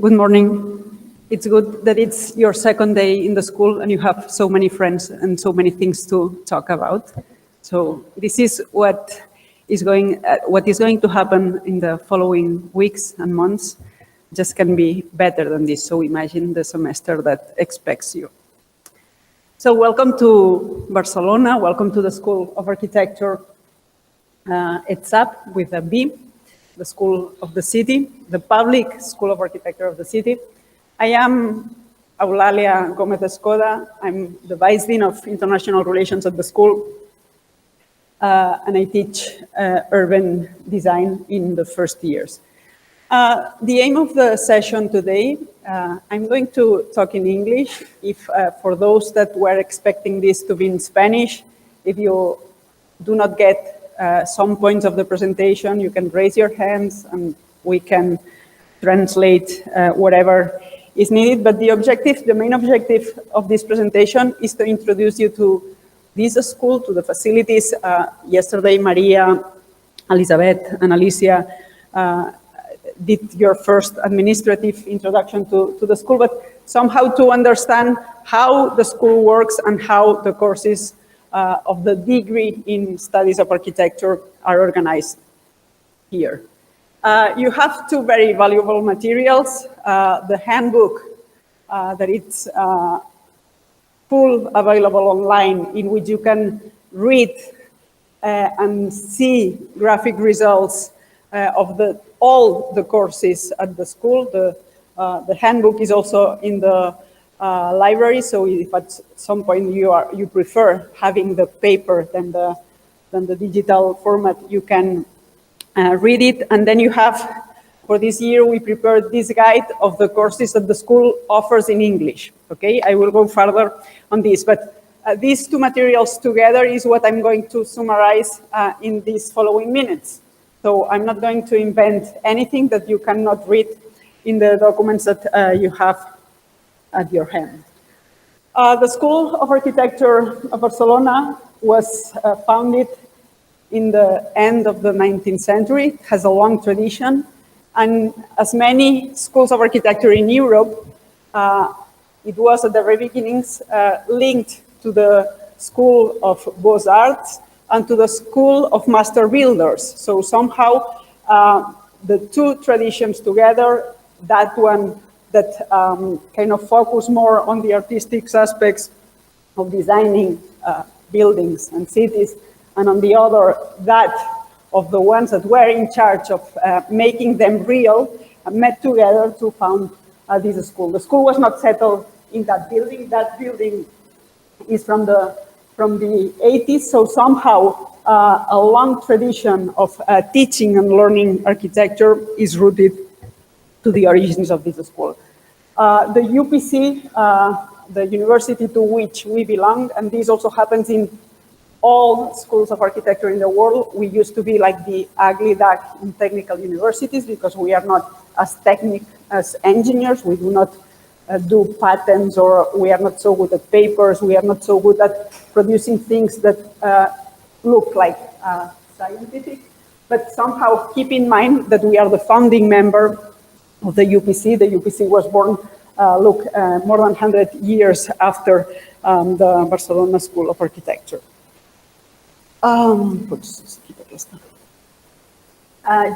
Good morning. It's good that it's your second day in the school and you have so many friends and so many things to talk about. So this is what is going to happen in the following weeks and months. Just can be better than this. So imagine the semester that expects you. So welcome to Barcelona. Welcome to the School of Architecture ETSAB with a B. The School of the City, the Public School of Architecture of the City. I am Eulalia Gomez Escoda. I'm the Vice Dean of International Relations at the school, and I teach urban design in the first years. The aim of the session today, I'm going to talk in English. If for those that were expecting this to be in Spanish, if you do not get some points of the presentation, you can raise your hands and we can translate whatever is needed. But the main objective of this presentation is to introduce you to this school, to the facilities. Yesterday, Maria, Elizabeth, and Alicia did your first administrative introduction to the school, but somehow to understand how the school works and how the courses of the degree in studies of architecture are organized here. You have two very valuable materials. The handbook that it's full available online, in which you can read and see graphic results of all the courses at the school. The handbook is also in the library, so if at some point you prefer having the paper than the digital format, you can read it. And then you have, for this year, we prepared this guide of the courses that the school offers in English. Okay, I will go further on this, but these two materials together is what I'm going to summarize in these following minutes. So I'm not going to invent anything that you cannot read in the documents that you have at your hand. The School of Architecture of Barcelona was founded in the end of the 19th century. It has a long tradition, and as many schools of architecture in Europe, it was at the very beginnings linked to the School of Beaux-Arts and to the School of Master Builders. So somehow the two traditions together, that one that kind of focus more on the artistic aspects of designing buildings and cities, and on the other, that of the ones that were in charge of making them real, met together to found this school. The school was not settled in that building. That building is from the 80s, so somehow a long tradition of teaching and learning architecture is rooted to the origins of this school. The UPC, the university to which we belong, and this also happens in all schools of architecture in the world. We used to be like the ugly duck in technical universities because we are not as technical as engineers. We do not do patents, or we are not so good at papers. We are not so good at producing things that look like scientific. But somehow keep in mind that we are the founding member of the UPC. The UPC was born, more than 100 years after the Barcelona School of Architecture.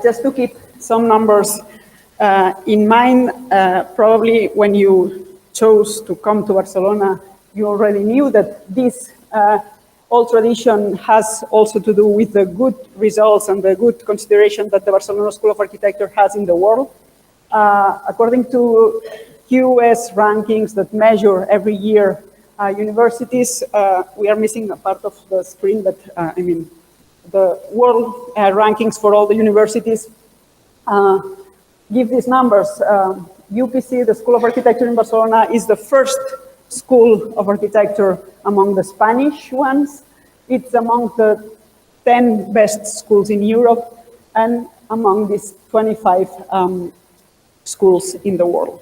Just to keep some numbers in mind, probably when you chose to come to Barcelona, you already knew that this old tradition has also to do with the good results and the good consideration that the Barcelona School of Architecture has in the world. According to QS rankings that measure every year universities, we are missing a part of the screen, but I mean, the world rankings for all the universities give these numbers. UPC, the School of Architecture in Barcelona, is the first school of architecture among the Spanish ones. It's among the 10 best schools in Europe and among these 25 schools in the world.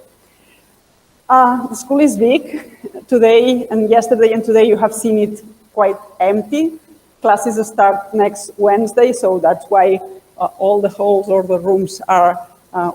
The school is big. Today and yesterday and today you have seen it quite empty. Classes start next Wednesday, so that's why all the halls or the rooms are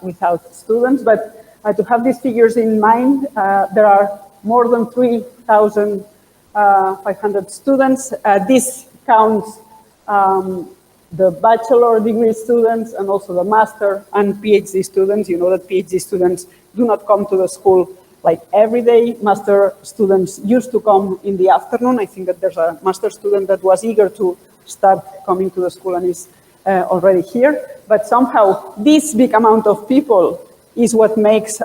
without students. But To have these figures in mind, there are more than 3,500 students. This counts the bachelor degree students and also the master and PhD students. You know that PhD students do not come to the school like every day. Master students used to come in the afternoon. I think that there's a master student that was eager to start coming to the school and is already here. But somehow this big amount of people is what makes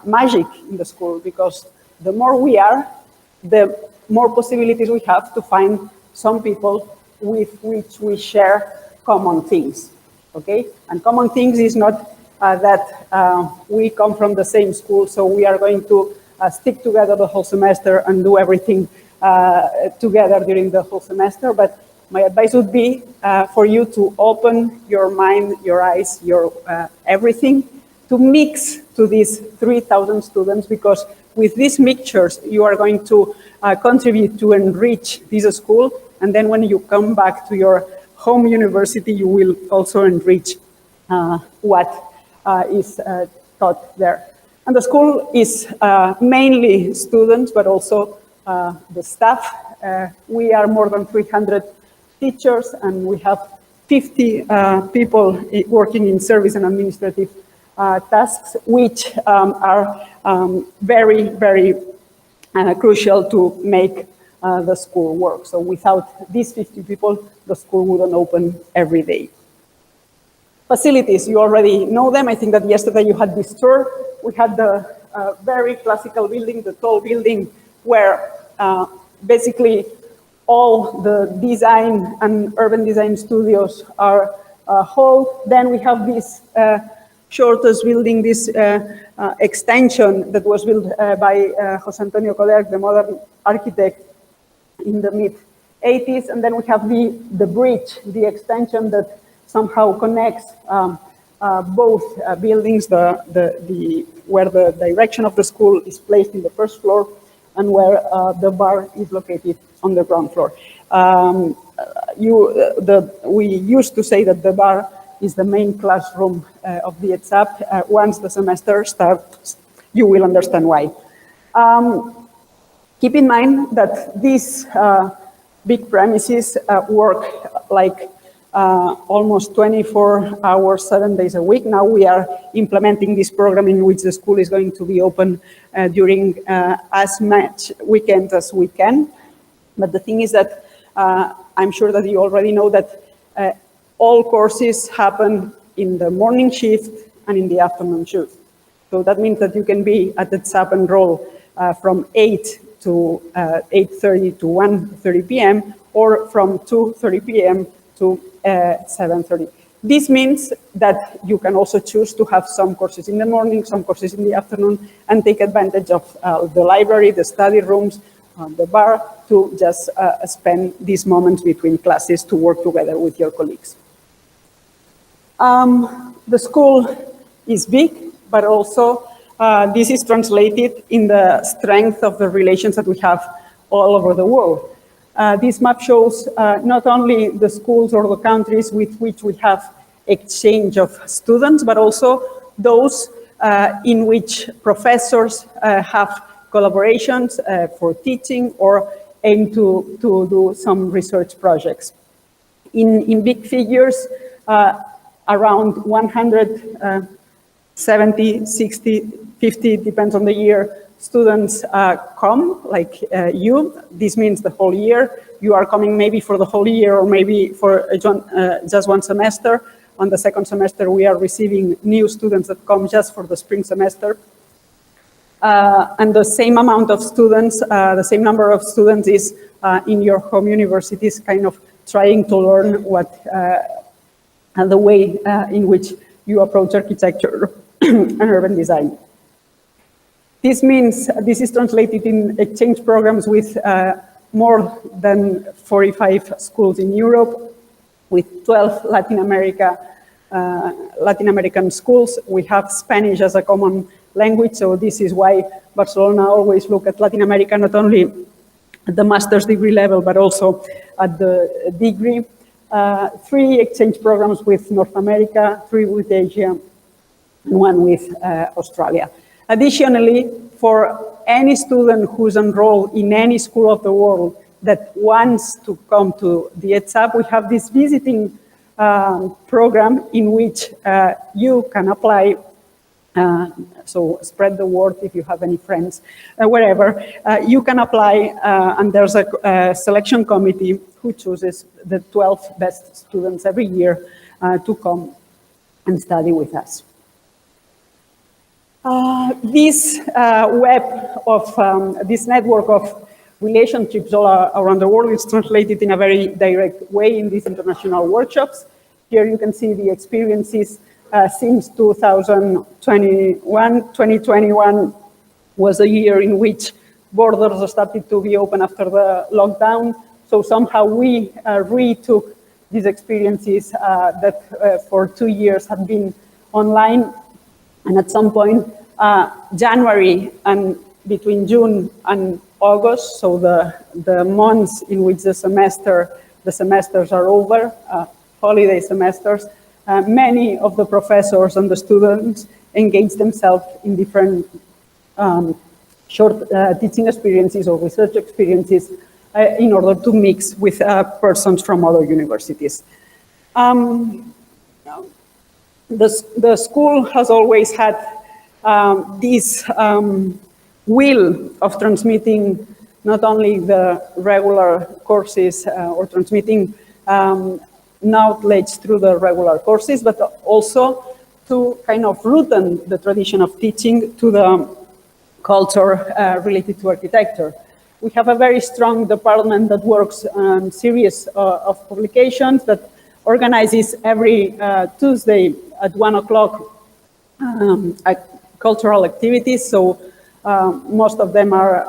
magic in the school, because the more we are, the more possibilities we have to find some people with which we share common things, okay? And common things is not that we come from the same school, so we are going to stick together the whole semester and do everything together during the whole semester. But my advice would be for you to open your mind, your eyes, your everything, to mix to these 3,000 students, because with these mixtures, you are going to contribute to enrich this school. And then when you come back to your home university, you will also enrich what is taught there. And the school is mainly students, but also the staff. We are more than 300 teachers, and we have 50 people working in service and administrative tasks, which are very, very crucial to make the school work. So without these 50 people, the school wouldn't open every day. Facilities, you already know them. I think that yesterday you had this tour. We had the very classical building, the tall building, where basically all the design and urban design studios are held. Then we have this shortest building, this extension that was built by José Antonio Coderch, the modern architect, in the mid-80s. And then we have the bridge, the extension that somehow connects both buildings, where the direction of the school is placed in the first floor and where the bar is located on the ground floor. We used to say that the bar is the main classroom of the ETSAB. Once the semester starts, you will understand why. Keep in mind that these big premises work like almost 24 hours, 7 days a week. Now we are implementing this program in which the school is going to be open during as much weekends as we can. But the thing is that I'm sure that you already know that all courses happen in the morning shift and in the afternoon shift. So that means that you can be at the ETSAB enroll from 8 to 8:30 to 1:30 p.m. or from 2:30 p.m. to 7:30. This means that you can also choose to have some courses in the morning, some courses in the afternoon, and take advantage of the library, the study rooms, the bar, to just spend these moments between classes to work together with your colleagues. The school is big, but also this is translated in the strength of the relations that we have all over the world. This map shows not only the schools or the countries with which we have exchange of students, but also those in which professors have collaborations for teaching or aim to do some research projects. In big figures, around 170, 60, 50, depends on the year, students come, like you. This means the whole year. You are coming maybe for the whole year or maybe for just one semester. On the second semester, we are receiving new students that come just for the spring semester. And the same amount of students, the same number of students is in your home universities, kind of trying to learn what the way in which you approach architecture and urban design. This means this is translated in exchange programs with more than 45 schools in Europe, with 12 Latin American schools. We have Spanish as a common language, so this is why Barcelona always look at Latin America, not only at the master's degree level, but also at the degree. 3 exchange programs with North America, 3 with Asia, and 1 with Australia. Additionally, for any student who's enrolled in any school of the world that wants to come to the ETSAB, we have this visiting program in which you can apply. So spread the word if you have any friends, wherever. You can apply, and there's a selection committee who chooses the 12 best students every year to come and study with us. This this network of relationships all around the world is translated in a very direct way in these international workshops. Here you can see the experiences since 2021. 2021 was a year in which borders started to be open after the lockdown. So somehow we retook these experiences that for 2 years have been online. And at some point, January and between June and August, so the months in which the semesters are over, holiday semesters, many of the professors and the students engage themselves in different short teaching experiences or research experiences in order to mix with persons from other universities. The school has always had this will of transmitting not only the regular courses or transmitting knowledge through the regular courses, but also to kind of root the tradition of teaching to the culture related to architecture. We have a very strong department that works on a series of publications that organizes every Tuesday at 1 o'clock cultural activities. So most of them are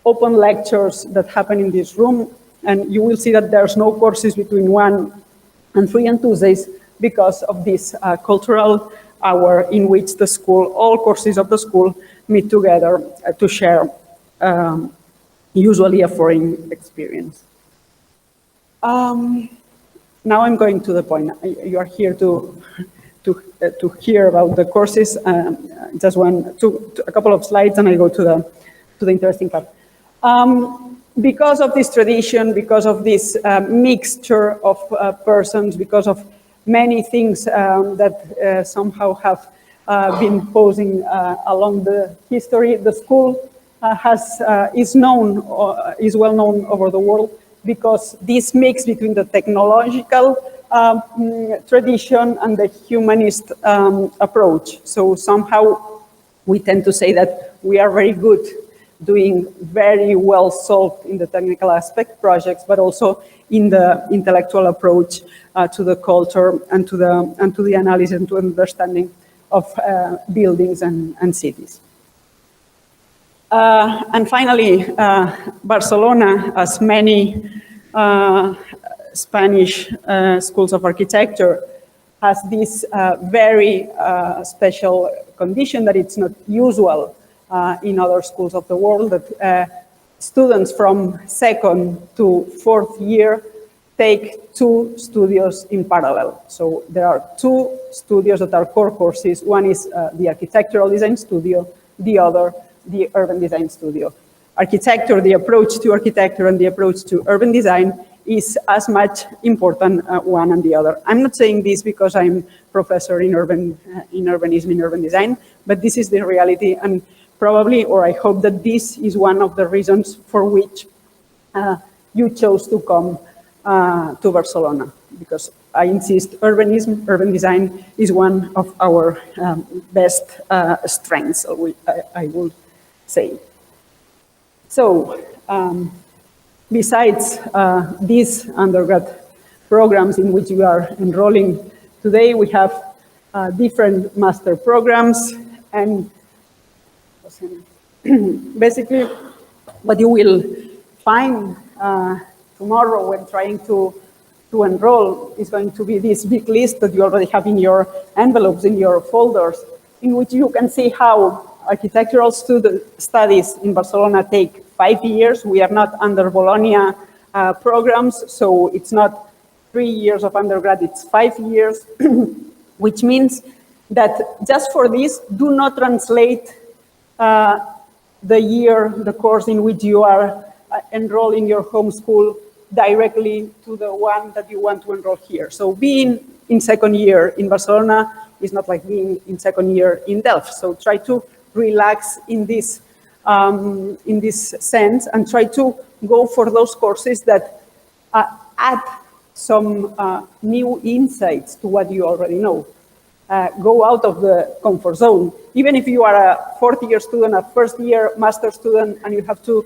open lectures that happen in this room. And you will see that there's no courses between 1 and 3 on Tuesdays because of this cultural hour in which the school, all courses of the school, meet together to share usually a foreign experience. Now I'm going to the point. You are here to hear about the courses. Just a couple of slides, and I go to the interesting part. Because of this tradition, because of this mixture of persons, because of many things that somehow have been posing along the history, the school is well known over the world because this mix between the technological tradition and the humanist approach. So somehow we tend to say that we are very good doing very well solved in the technical aspect projects, but also in the intellectual approach to the culture and to the analysis and to understanding of buildings and cities. And finally, Barcelona, as many Spanish schools of architecture, has this very special condition that it's not usual in other schools of the world, that students from 2nd to 4th year take 2 studios in parallel. So there are 2 studios that are core courses. One is the architectural design studio, the other, the urban design studio. Architecture, the approach to architecture and the approach to urban design is as much important one and the other. I'm not saying this because I'm professor in urbanism, in urban design, but this is the reality, and probably, or I hope that this is one of the reasons for which you chose to come to Barcelona, because I insist urbanism, urban design is one of our best strengths, I would say. So, besides these undergrad programs in which we are enrolling today, we have different master programs, and basically what you will find tomorrow when trying to enroll is going to be this big list that you already have in your envelopes, in your folders, in which you can see how architectural studies in Barcelona take 5 years. We are not under Bologna programs, so it's not 3 years of undergrad, it's 5 years, which means that just for this, do not translate the course in which you are enrolled in your home school directly to the one that you want to enroll here. So being in second year in Barcelona is not like being in second year in Delft. So try to relax in this sense and try to go for those courses that add some new insights to what you already know. Go out of the comfort zone. Even if you are a fourth year student, a first year master student, and you have to,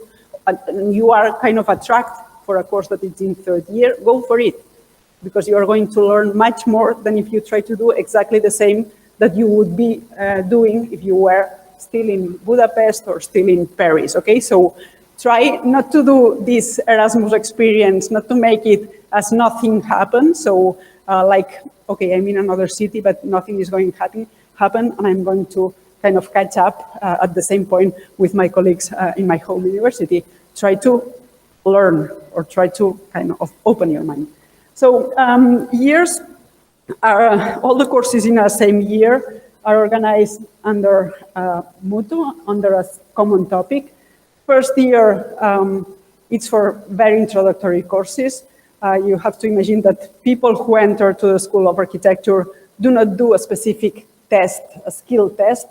you are kind of attracted for a course that is in third year, go for it. Because you are going to learn much more than if you try to do exactly the same that you would be doing if you were still in Budapest or still in Paris, okay? So try not to do this Erasmus experience, not to make it as nothing happened. So like, okay, I'm in another city, but nothing is going to happen, and I'm going to kind of catch up at the same point with my colleagues in my home university. Try to learn or try to kind of open your mind. So years are, all the courses in the same year are organized under Mutu, under a common topic. First year, it's for very introductory courses. You have to imagine that people who enter to the School of Architecture do not do a specific test, a skill test.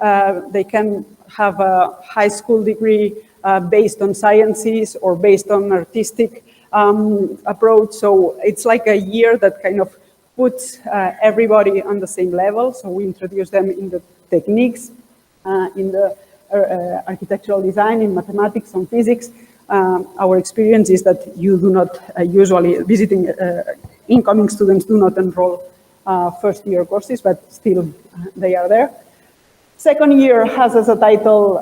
They can have a high school degree based on sciences or based on artistic approach. So it's like a year that kind of puts everybody on the same level. So we introduce them in the techniques, in the architectural design, in mathematics, and physics. Our experience is that you do not usually, visiting incoming students do not enroll first year courses, but still they are there. Second year has as a title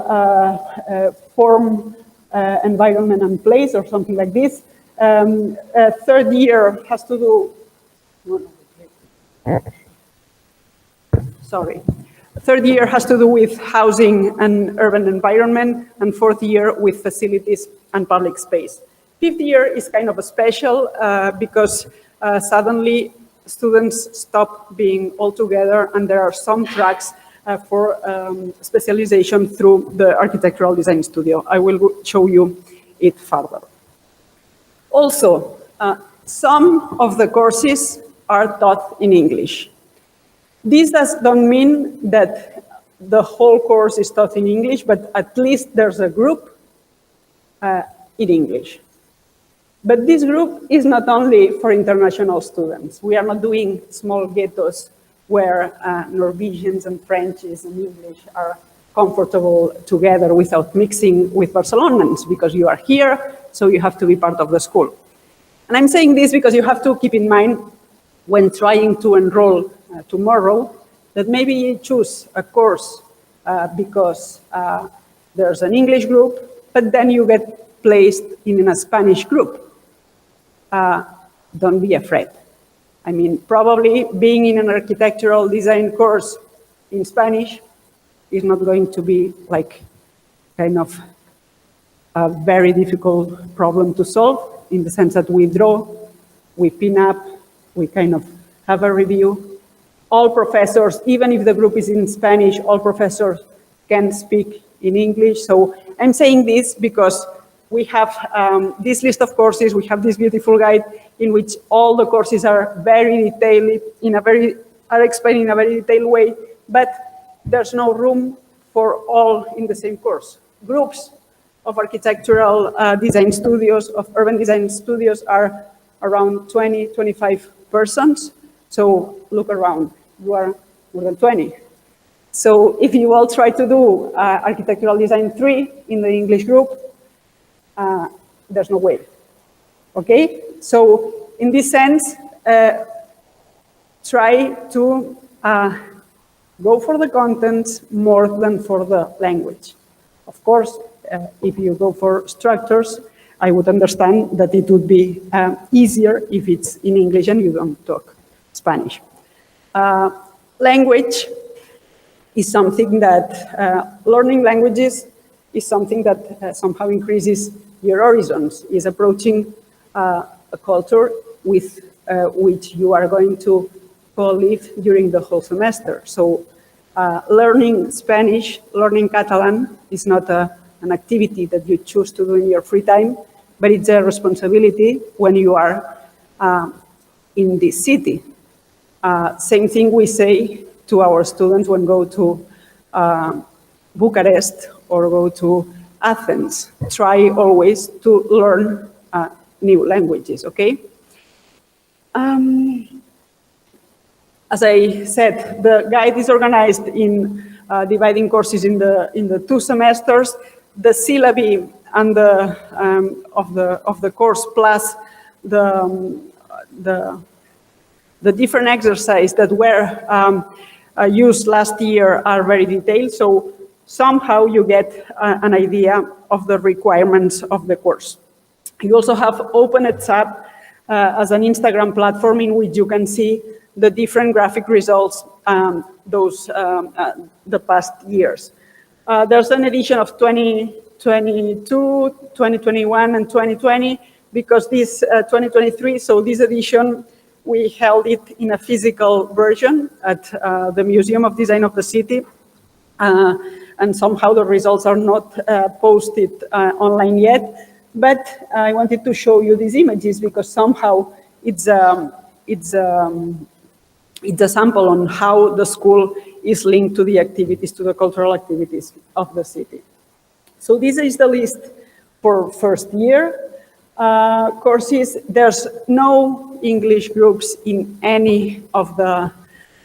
Form, Environment and Place, or something like this. Third year has to do, sorry. Third year has to do with housing and urban environment, and fourth year with facilities and public space. Fifth year is kind of a special because suddenly students stop being all together, and there are some tracks for specialization through the architectural design studio. I will show you it further. Also, some of the courses are taught in English. This doesn't mean that the whole course is taught in English, but at least there's a group in English. But this group is not only for international students. We are not doing small ghettos where Norwegians and Frenchies and English are comfortable together without mixing with Barcelonans, because you are here, so you have to be part of the school. And I'm saying this because you have to keep in mind when trying to enroll tomorrow that maybe you choose a course because there's an English group, but then you get placed in a Spanish group. Don't be afraid. I mean, probably being in an architectural design course in Spanish is not going to be like kind of a very difficult problem to solve, in the sense that we draw, we pin up, we kind of have a review. All professors, even if the group is in Spanish, all professors can speak in English. So I'm saying this because we have this list of courses, we have this beautiful guide in which all the courses are very detailed, are explained in a very detailed way, but there's no room for all in the same course. Groups of architectural design studios, of urban design studios are around 20, 25 persons. So look around, you are more than 20. So if you all try to do architectural design 3 in the English group, there's no way, okay? So in this sense, try to go for the content more than for the language. Of course, if you go for structures, I would understand that it would be easier if it's in English and you don't talk Spanish. Language is something that, learning languages is something that somehow increases your horizons, is approaching a culture with which you are going to co-live during the whole semester. So learning Spanish, learning Catalan is not an activity that you choose to do in your free time, but it's a responsibility when you are in this city. Same thing we say to our students when go to Bucharest or go to Athens. Try always to learn new languages, okay? As I said, the guide is organized in dividing courses in the 2 semesters. The syllabi and of the course plus the different exercises that were used last year are very detailed. So somehow you get an idea of the requirements of the course. You also have Open ETSAB as an Instagram platform in which you can see the different graphic results the past years. There's an edition of 2022, 2021, and 2020 because this 2023, so this edition, we held it in a physical version at the Museum of Design of the city. And somehow the results are not posted online yet. But I wanted to show you these images because somehow it's a sample on how the school is linked to the activities, to the cultural activities of the city. So this is the list for first year courses. There's no English groups in any of the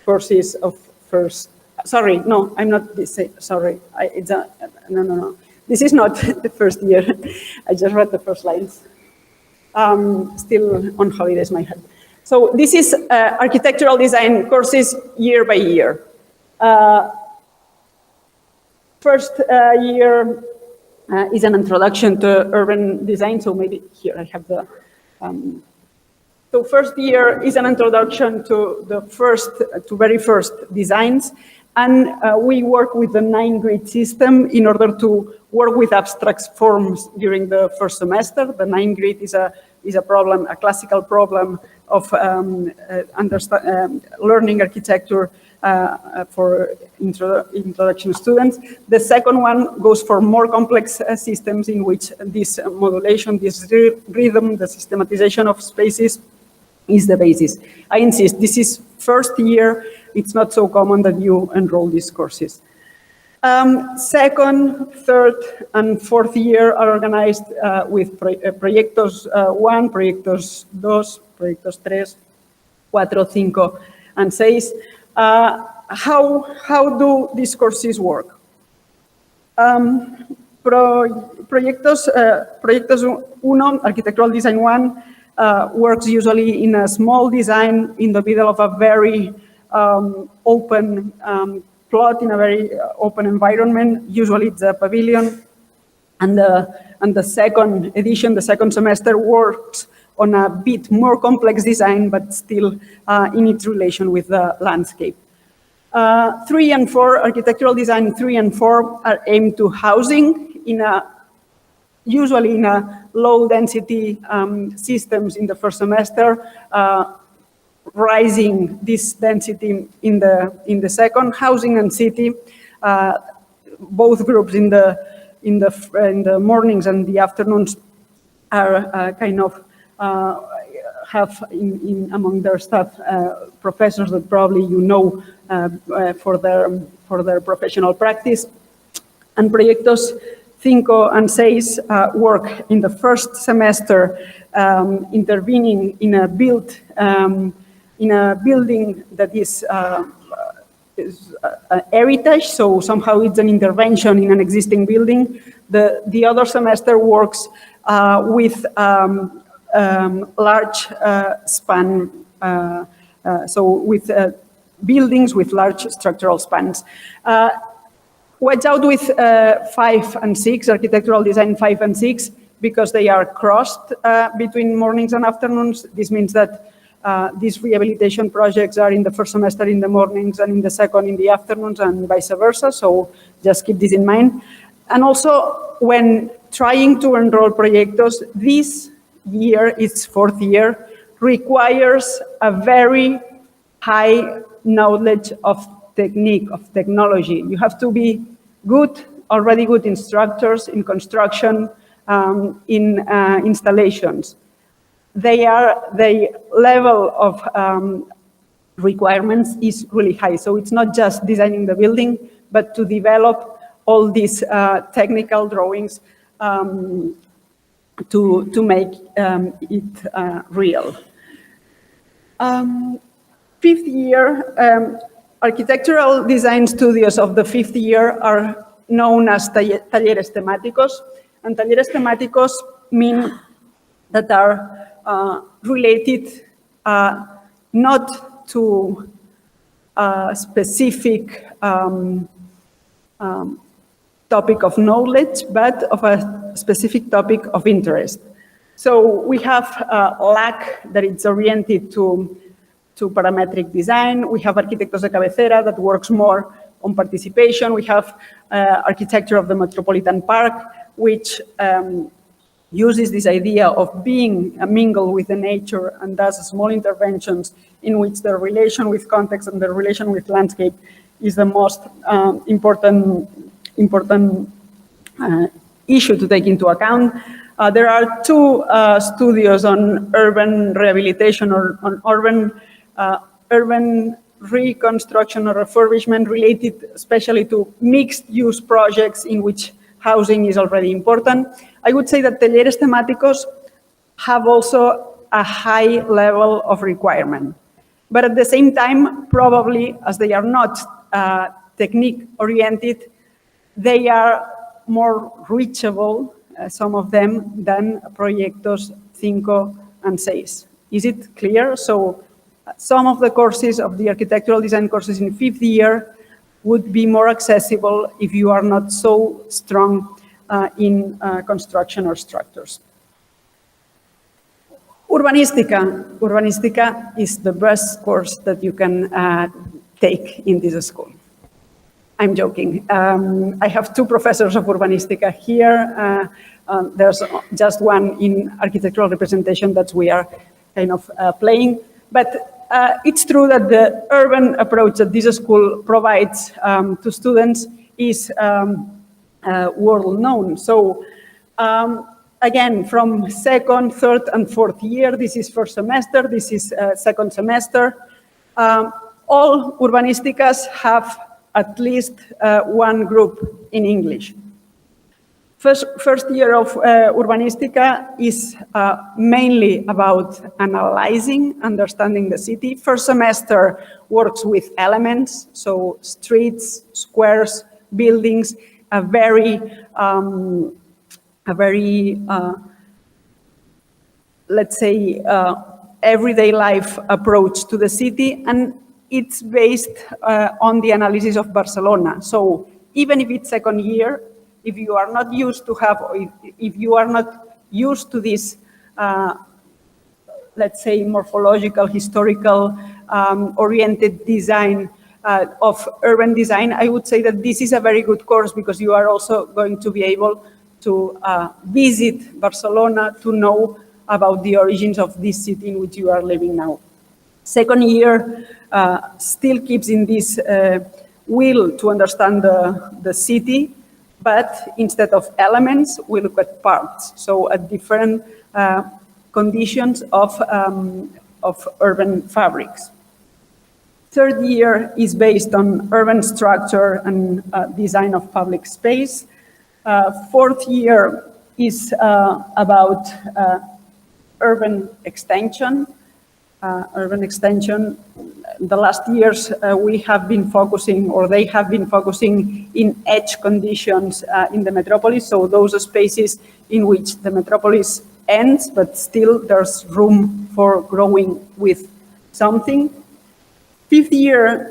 courses of first. Sorry, no, I'm not this. Sorry, no. This is not the first year. I just read the first lines. Still on holidays, my head. So this is architectural design courses year by year. First year is an introduction to urban design. So maybe here I have the. So first year is an introduction to the very first designs. And we work with the 9-grid system in order to work with abstract forms during the first semester. The 9-grid is a problem, a classical problem of learning architecture for introduction students. The second one goes for more complex systems in which this modulation, this rhythm, the systematization of spaces is the basis. I insist, this is first year. It's not so common that you enroll these courses. Second, third, and fourth year are organized with proyectos 1, proyectos 2, proyectos 3, 4, 5, and 6. How do these courses work? Proyectos 1, architectural design 1, works usually in a small design in the middle of a very open plot, in a very open environment. Usually it's a pavilion. And the second edition, the second semester, works on a bit more complex design, but still in its relation with the landscape. 3 and 4, architectural design 3 and 4 are aimed to housing usually in a low density systems in the first semester, rising this density in the second. Housing and city, both groups in the mornings and the afternoons are kind of have among their staff professors that probably you know for their professional practice. And proyectos 5 and 6 work in the first semester, intervening in a building that is heritage, so somehow it's an intervention in an existing building. The other semester works with large span, so with buildings with large structural spans. Watch out with 5 and 6, architectural design 5 and 6, because they are crossed between mornings and afternoons. This means that these rehabilitation projects are in the first semester in the mornings and in the second in the afternoons and vice versa. So just keep this in mind. And also when trying to enroll proyectos, this year, its fourth year, requires a very high knowledge of technique, of technology. You have to be good, already good instructors in construction, in installations. The level of requirements is really high. So it's not just designing the building, but to develop all these technical drawings to make it real. Fifth year, architectural design studios of the fifth year are known as talleres temáticos, and talleres temáticos mean that are related not to a specific topic of knowledge, but of a specific topic of interest. So we have LAC that is oriented to parametric design. We have Arquitectos de Cabecera that works more on participation. We have Architecture of the Metropolitan Park, which uses this idea of being mingled with the nature and does small interventions in which the relation with context and the relation with landscape is the most important issue to take into account. There are two studios on urban rehabilitation or on urban reconstruction or refurbishment related especially to mixed-use projects in which housing is already important. I would say that talleres temáticos have also a high level of requirement. But at the same time, probably as they are not technique-oriented, they are more reachable, some of them, than Proyectos 5 and 6. Is it clear? So some of the courses of the architectural design courses in fifth year would be more accessible if you are not so strong in construction or structures. Urbanística. Urbanística is the best course that you can take in this school. I'm joking. I have two professors of Urbanística here. There's just one in architectural representation that we are kind of playing. But it's true that the urban approach that this school provides to students is world known. So again, from second, third, and fourth year, this is first semester, this is second semester, all Urbanísticas have at least one group in English. First year of Urbanística is mainly about analyzing, understanding the city. First semester works with elements, so streets, squares, buildings, a very let's say, everyday life approach to the city, and it's based on the analysis of Barcelona. So even if it's second year, if you are not used to have, if you are not used to this, let's say, morphological, historical, oriented design of urban design, I would say that this is a very good course because you are also going to be able to visit Barcelona to know about the origins of this city in which you are living now. Second year still keeps in this will to understand the city, but instead of elements, we look at parts, so at different conditions of urban fabrics. Third year is based on urban structure and design of public space. Fourth year is about urban extension. The last years we have been focusing, or they have been focusing, in edge conditions in the metropolis, so those spaces in which the metropolis ends, but still there's room for growing with something. Fifth year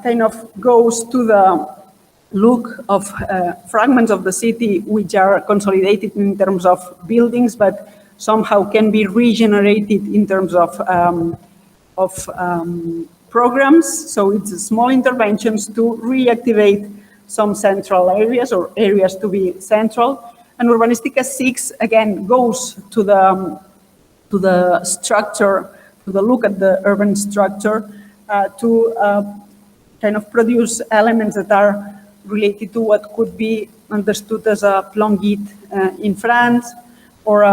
kind of goes to the look of fragments of the city which are consolidated in terms of buildings, but somehow can be regenerated in terms of programs. So it's small interventions to reactivate some central areas or areas to be central. And Urbanística 6, again, goes to the structure, to the look at the urban structure, to kind of produce elements that are related to what could be understood as a plan guide in France, or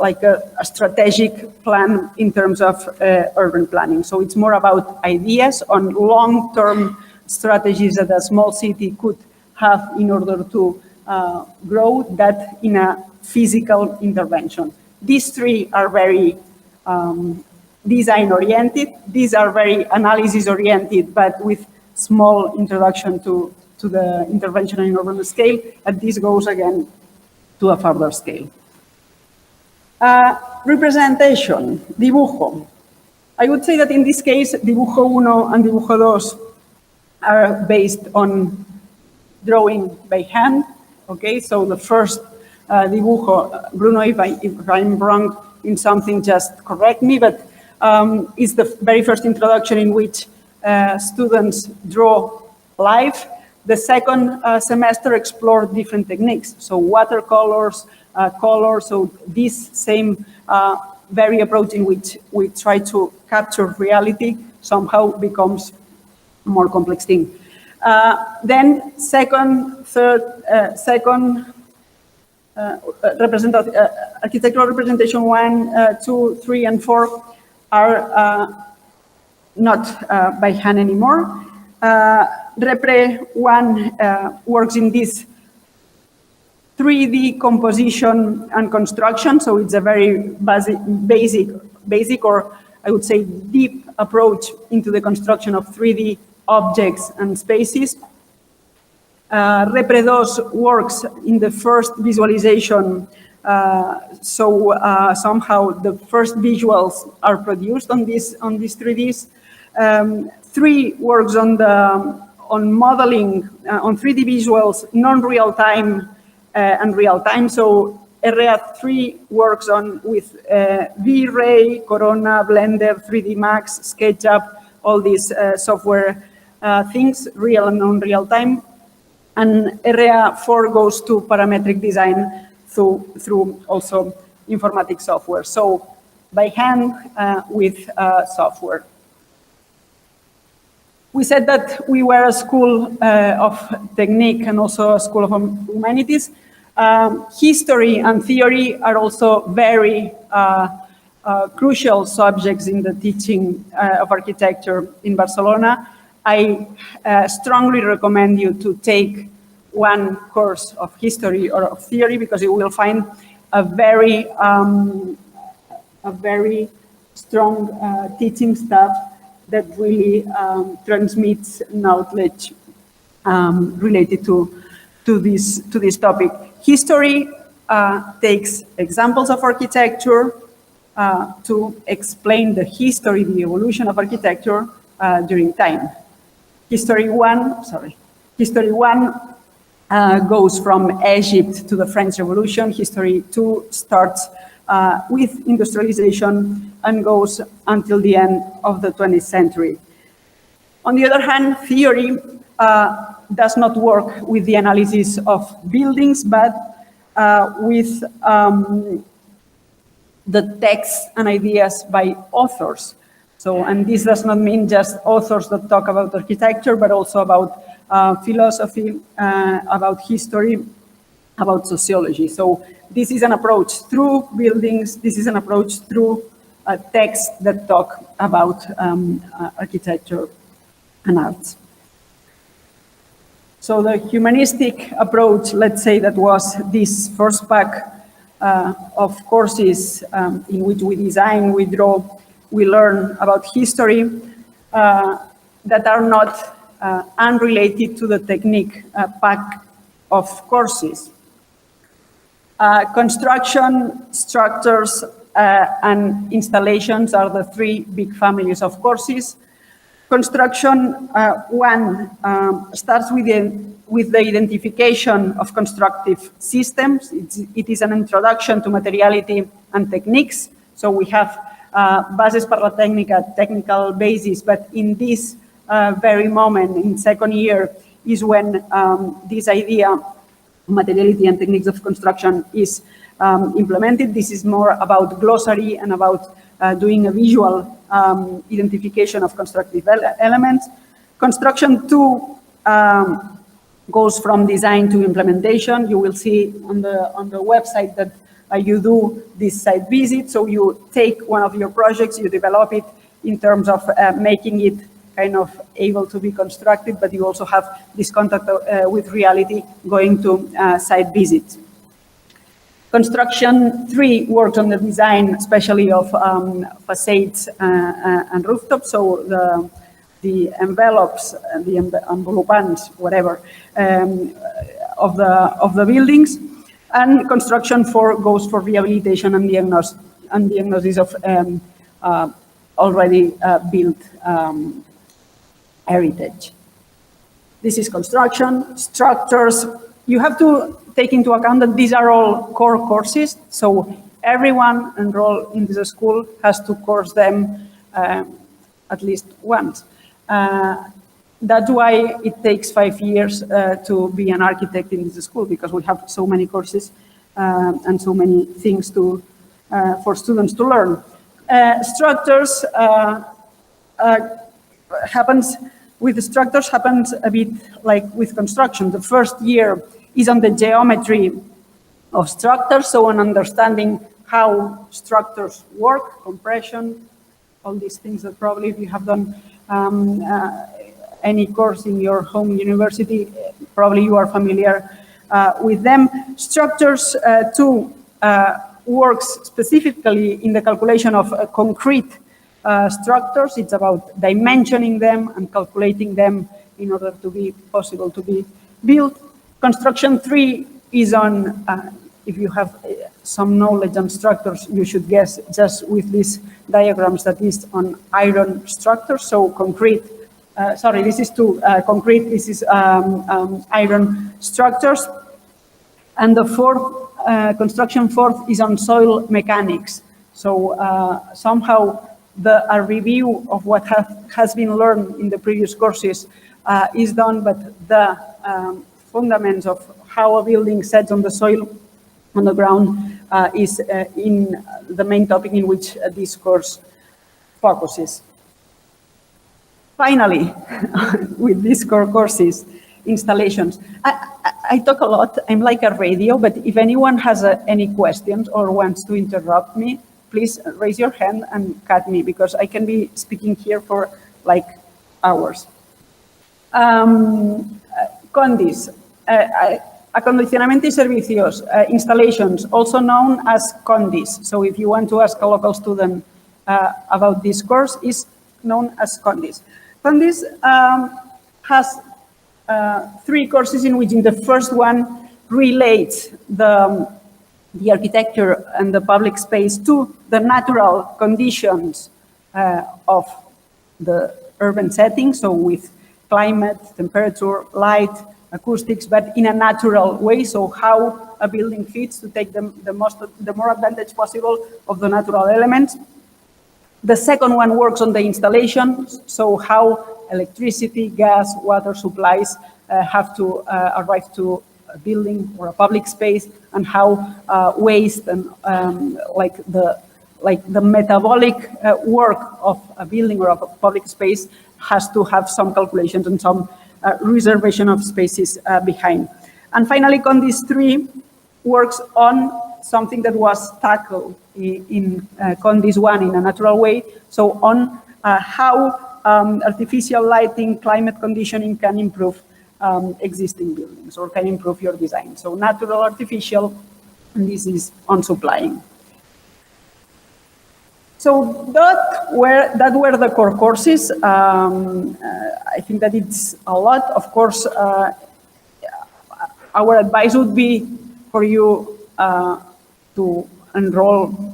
like a strategic plan in terms of urban planning. So it's more about ideas on long-term strategies that a small city could have in order to grow that in a physical intervention. These three are very design-oriented. These are very analysis-oriented, but with small introduction to the intervention in urban scale, and this goes again to a further scale. Representation, dibujo. I would say that in this case, dibujo 1 and dibujo 2 are based on drawing by hand. Okay, so the first dibujo, Bruno, if I'm wrong in something, just correct me, but is the very first introduction in which students draw live. The second semester explored different techniques, so watercolors, colors, so this same very approach in which we try to capture reality somehow becomes a more complex thing. Then architectural representation 1, 2, 3, and 4 are not by hand anymore. Repre 1 works in this 3D composition and construction, so it's a very basic, or I would say deep approach into the construction of 3D objects and spaces. Repre 2 works in the first visualization, somehow the first visuals are produced on these 3Ds. 3 works on modeling, on 3D visuals, non-real time and real time. So Area 3 works with V-Ray, Corona, Blender, 3D Max, SketchUp, all these software things, real and non-real time. And Area 4 goes to parametric design through also informatic software. So by hand with software. We said that we were a school of technique and also a school of humanities. History and theory are also very crucial subjects in the teaching of architecture in Barcelona. I strongly recommend you to take one course of history or of theory, because you will find a very strong teaching staff that really transmits knowledge related to this topic. History takes examples of architecture to explain the history, the evolution of architecture during time. History 1 goes from Egypt to the French Revolution. History 2 starts with industrialization and goes until the end of the 20th century. On the other hand, theory does not work with the analysis of buildings, but with the texts and ideas by authors. So, and this does not mean just authors that talk about architecture, but also about philosophy, about history, about sociology. So this is an approach through buildings. This is an approach through texts that talk about architecture and arts. So the humanistic approach, let's say, that was this first pack of courses in which we design, we draw, we learn about history that are not unrelated to the technique pack of courses. Construction, structures, and installations are the three big families of courses. Construction 1 starts with the identification of constructive systems. It is an introduction to materiality and techniques. So we have bases per la tècnica, technical basis, but in this very moment, in second year, is when this idea materiality and techniques of construction is implemented. This is more about glossary and about doing a visual identification of constructive elements. Construction 2 goes from design to implementation. You will see on the website that you do this site visit. So you take one of your projects, you develop it in terms of making it kind of able to be constructed, but you also have this contact with reality going to site visits. Construction 3 works on the design, especially of facades and rooftops, so the envelopes, the envelopants, whatever, of the buildings. And construction 4 goes for rehabilitation and diagnosis of already built heritage. This is construction. Structures, you have to take into account that these are all core courses, so everyone enrolled in this school has to course them at least once. That's why it takes 5 years to be an architect in this school, because we have so many courses and so many things for students to learn. Structures happens a bit like with construction. The first year is on the geometry of structures, so on understanding how structures work, compression, all these things that probably if you have done any course in your home university, probably you are familiar with them. Structures 2 works specifically in the calculation of concrete structures. It's about dimensioning them and calculating them in order to be possible to be built. Construction 3 is on, if you have some knowledge on structures, you should guess just with these diagrams that is on iron structures, so concrete. Sorry, this is concrete, this is iron structures. And the construction 4 is on soil mechanics. So somehow a review of what has been learned in the previous courses is done, but the fundamentals of how a building sets on the soil, on the ground, is in the main topic in which this course focuses. Finally, with these core courses, installations. I talk a lot, I'm like a radio, but if anyone has any questions or wants to interrupt me, please raise your hand and cut me, because I can be speaking here for like hours. CONDIS, acondicionamiento y servicios, installations, also known as CONDIS. So if you want to ask a local student about this course, is known as CONDIS. CONDIS has 3 courses in which in the first one relates the architecture and the public space to the natural conditions of the urban setting, so with climate, temperature, light, acoustics, but in a natural way, so how a building fits to take the more advantage possible of the natural elements. The second one works on the installation, so how electricity, gas, water supplies have to arrive to a building or a public space, and how waste and like the metabolic work of a building or of a public space has to have some calculations and some reservation of spaces behind. And finally, CONDIS 3 works on something that was tackled in CONDIS 1 in a natural way, so on how artificial lighting, climate conditioning can improve existing buildings or can improve your design. So natural, artificial, and this is on supplying. So that were the core courses. I think that it's a lot. Of course, our advice would be for you to enroll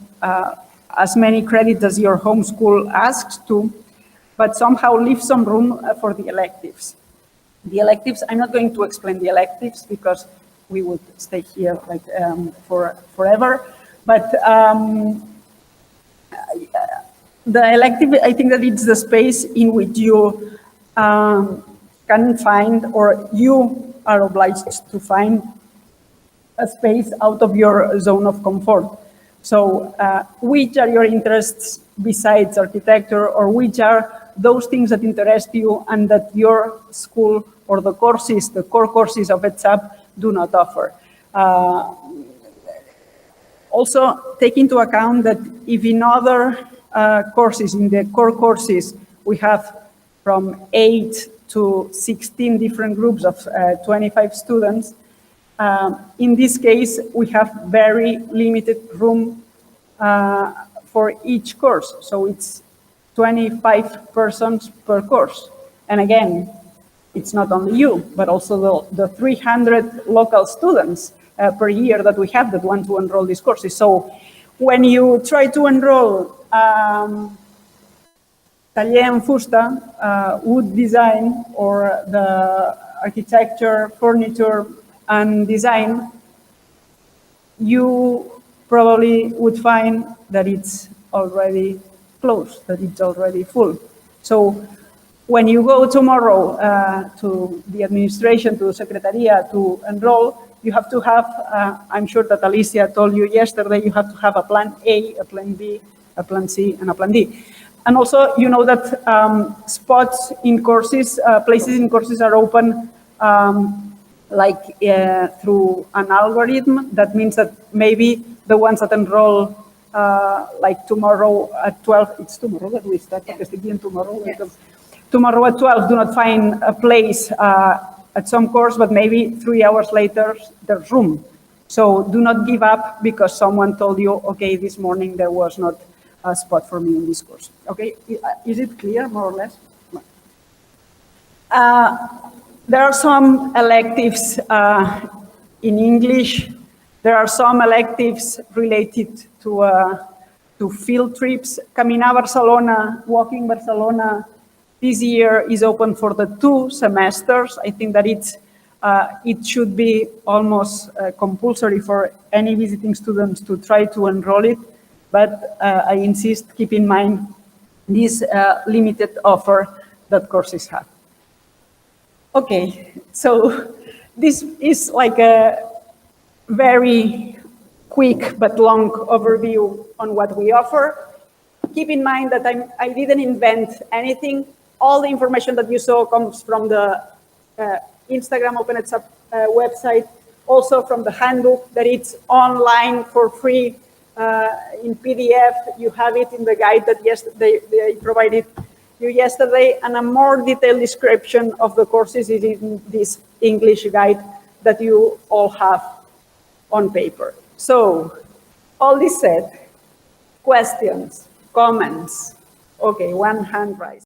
as many credits as your home school asks to, but somehow leave some room for the electives. The electives, I'm not going to explain the electives because we would stay here like for forever, but the elective, I think that it's the space in which you can find, or you are obliged to find, a space out of your zone of comfort. So which are your interests besides architecture, or which are those things that interest you and that your school or the courses, the core courses of ETSAB do not offer? Also, take into account that if in other courses, in the core courses, we have from 8 to 16 different groups of 25 students, in this case, we have very limited room for each course. So it's 25 persons per course. And again, it's not only you, but also the 300 local students per year that we have that want to enroll these courses. So when you try to enroll taller en fusta, wood design, or the architecture, furniture, and design, you probably would find that it's already closed, that it's already full. So when you go tomorrow to the administration, to the Secretaría to enroll, you have to have, I'm sure that Alicia told you yesterday, you have to have a plan A, a plan B, a plan C, and a plan D. And also, you know that spots in courses, places in courses are open through an algorithm. That means that maybe the ones that enroll like tomorrow at 12, it's tomorrow that we start, because again tomorrow, yes. Tomorrow at 12 do not find a place at some course, but maybe 3 hours later there's room. So do not give up because someone told you, okay, this morning there was not a spot for me in this course. Okay, is it clear, more or less? There are some electives in English. There are some electives related to field trips. Caminar Barcelona, Walking Barcelona, this year is open for the 2 semesters. I think that it should be almost compulsory for any visiting students to try to enroll it. But I insist, keep in mind this limited offer that courses have. Okay, so this is like a very quick but long overview on what we offer. Keep in mind that I didn't invent anything. All the information that you saw comes from the Instagram Open ETSAB website, also from the handbook that it's online for free in PDF. You have it in the guide that they provided you yesterday, and a more detailed description of the courses is in this English guide that you all have on paper. So, all this said, questions, comments? Okay, one hand raised.